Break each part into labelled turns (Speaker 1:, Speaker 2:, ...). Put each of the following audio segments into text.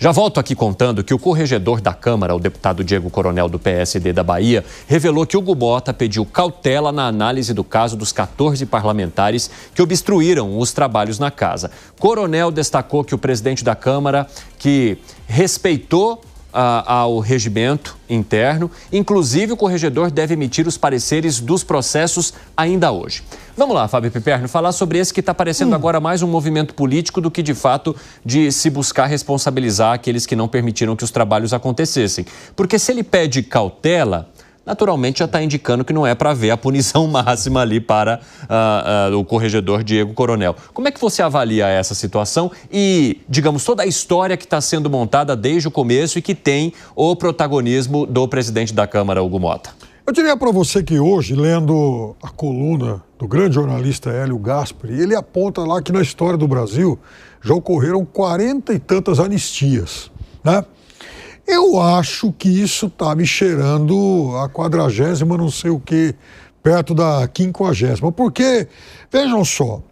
Speaker 1: Já volto aqui contando que o corregedor da Câmara, o deputado Diego Coronel do PSD da Bahia, revelou que Hugo Mota pediu cautela na análise do caso dos 14 parlamentares que obstruíram os trabalhos na casa. Coronel destacou que o presidente da Câmara, que respeitou ao regimento interno, inclusive o corregedor deve emitir os pareceres dos processos ainda hoje. Vamos lá, Fábio Piperno, falar sobre esse que está parecendo agora mais um movimento político do que, de fato, de se buscar responsabilizar aqueles que não permitiram que os trabalhos acontecessem. Porque se ele pede cautela, naturalmente já está indicando que não é para ver a punição máxima ali para o corregedor Diego Coronel. Como é que você avalia essa situação e, digamos, toda a história que está sendo montada desde o começo e que tem o protagonismo do presidente da Câmara, Hugo Mota?
Speaker 2: Eu diria para você que hoje, lendo a coluna do grande jornalista Hélio Gaspari, ele aponta lá que na história do Brasil já ocorreram 40 e tantas anistias, né? Eu acho que isso está me cheirando a 40ª, não sei o que, perto da 50ª. Porque, vejam só,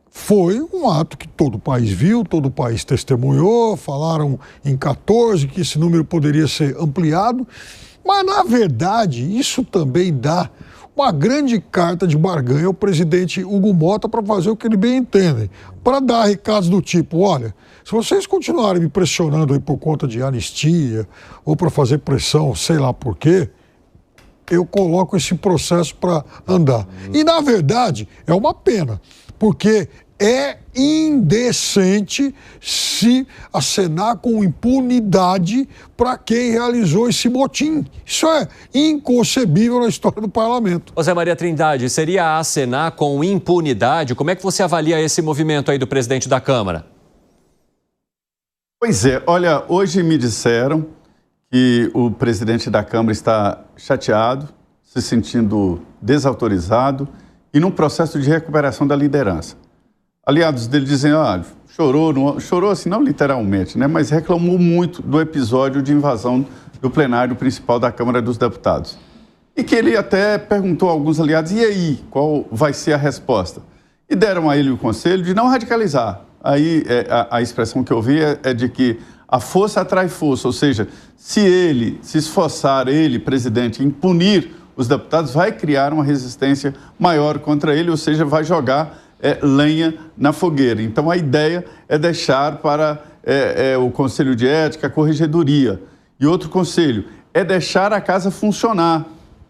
Speaker 2: foi um ato que todo o país viu, todo o país testemunhou, falaram em 14, que esse número poderia ser ampliado, mas, na verdade, isso também dá uma grande carta de barganha ao presidente Hugo Mota para fazer o que ele bem entende, para dar recados do tipo, olha, se vocês continuarem me pressionando aí por conta de anistia ou para fazer pressão, sei lá por quê, eu coloco esse processo para andar. E, na verdade, é uma pena, porque é indecente se acenar com impunidade para quem realizou esse motim. Isso é inconcebível na história do parlamento.
Speaker 1: José Maria Trindade, seria acenar com impunidade? Como é que você avalia esse movimento aí do presidente da Câmara?
Speaker 3: Pois é, olha, hoje me disseram que o presidente da Câmara está chateado, se sentindo desautorizado e num processo de recuperação da liderança. Aliados dele dizem, chorou assim, não literalmente, né, mas reclamou muito do episódio de invasão do plenário principal da Câmara dos Deputados. E que ele até perguntou a alguns aliados, e aí, qual vai ser a resposta? E deram a ele o conselho de não radicalizar. Aí a expressão que eu vi é de que a força atrai força, ou seja, se ele se esforçar, ele, presidente, em punir os deputados, vai criar uma resistência maior contra ele, ou seja, vai jogar lenha na fogueira. Então a ideia é deixar para o Conselho de Ética, a Corregedoria. E outro conselho é deixar a casa funcionar.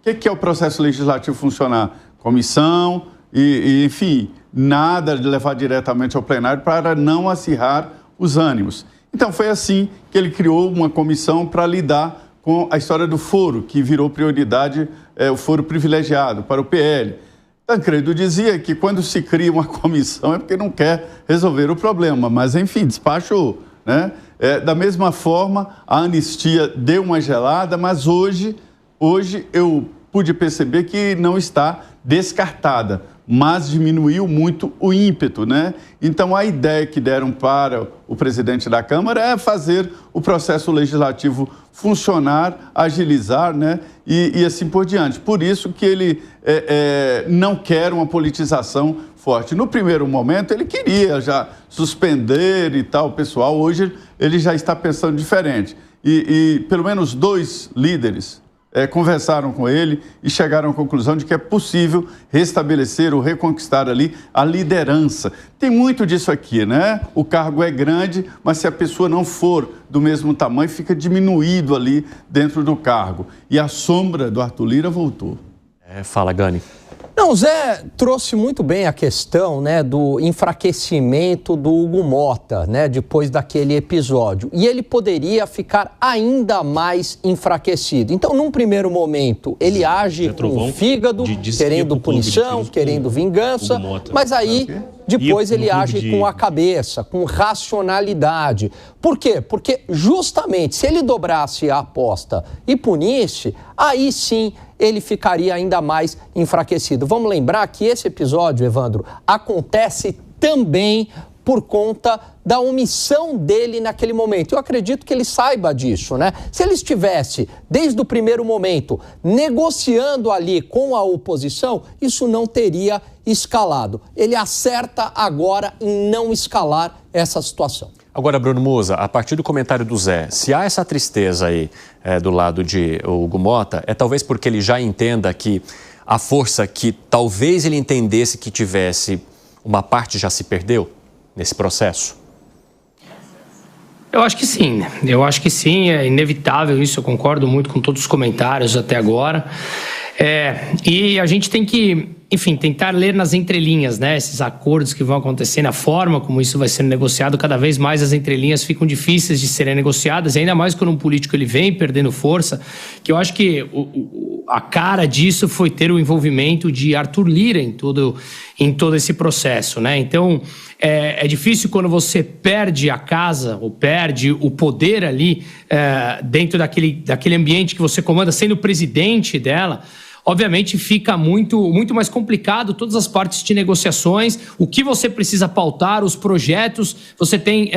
Speaker 3: O que é o processo legislativo funcionar? Comissão e enfim, nada de levar diretamente ao plenário para não acirrar os ânimos. Então foi assim que ele criou uma comissão para lidar com a história do foro, que virou prioridade, o foro privilegiado para o PL. Tancredo dizia que quando se cria uma comissão é porque não quer resolver o problema, mas enfim, despachou, né? Da mesma forma, a anistia deu uma gelada, mas hoje eu pude perceber que não está descartada, mas diminuiu muito o ímpeto, né? Então, a ideia que deram para o presidente da Câmara é fazer o processo legislativo funcionar, agilizar, né? E assim por diante. Por isso que ele não quer uma politização forte. No primeiro momento, ele queria já suspender e tal, pessoal. Hoje, ele já está pensando diferente. E pelo menos 2 líderes conversaram com ele e chegaram à conclusão de que é possível restabelecer ou reconquistar ali a liderança. Tem muito disso aqui, né? O cargo é grande, mas se a pessoa não for do mesmo tamanho, fica diminuído ali dentro do cargo. E a sombra do Arthur Lira voltou.
Speaker 1: Fala, Gani.
Speaker 4: Não, o Zé trouxe muito bem a questão, né, do enfraquecimento do Hugo Mota, né, depois daquele episódio. E ele poderia ficar ainda mais enfraquecido. Então, num primeiro momento, ele age com o fígado, querendo punição, querendo vingança, mas aí depois ele age com a cabeça, com racionalidade. Por quê? Porque justamente se ele dobrasse a aposta e punisse, aí sim ele ficaria ainda mais enfraquecido. Vamos lembrar que esse episódio, Evandro, acontece também por conta da omissão dele naquele momento. Eu acredito que ele saiba disso, né? Se ele estivesse, desde o primeiro momento, negociando ali com a oposição, isso não teria escalado. Ele acerta agora em não escalar essa situação.
Speaker 1: Agora, Bruno Musa, a partir do comentário do Zé, se há essa tristeza aí do lado de Hugo Motta, é talvez porque ele já entenda que a força que talvez ele entendesse que tivesse, uma parte já se perdeu nesse processo?
Speaker 5: Eu acho que sim, é inevitável isso, eu concordo muito com todos os comentários até agora. E a gente tem que, enfim, tentar ler nas entrelinhas, né, esses acordos que vão acontecer, na forma como isso vai sendo negociado. Cada vez mais as entrelinhas ficam difíceis de serem negociadas, ainda mais quando um político ele vem perdendo força, que eu acho que a cara disso foi ter o envolvimento de Arthur Lira em todo esse processo, né? Então, é difícil quando você perde a casa ou perde o poder ali dentro daquele ambiente que você comanda, sendo presidente dela. Obviamente fica muito mais complicado todas as partes de negociações, o que você precisa pautar, os projetos, você tem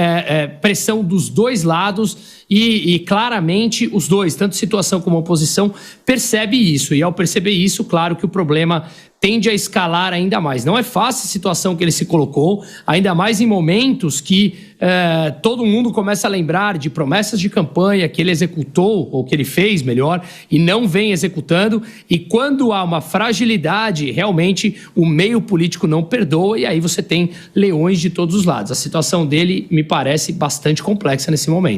Speaker 5: pressão dos dois lados e claramente os dois, tanto situação como oposição, percebe isso. E ao perceber isso, claro que o problema tende a escalar ainda mais. Não é fácil a situação que ele se colocou, ainda mais em momentos que todo mundo começa a lembrar de promessas de campanha que ele executou, ou que ele fez, melhor, e não vem executando. E quando há uma fragilidade, realmente o meio político não perdoa, e aí você tem leões de todos os lados. A situação dele me parece bastante complexa nesse momento.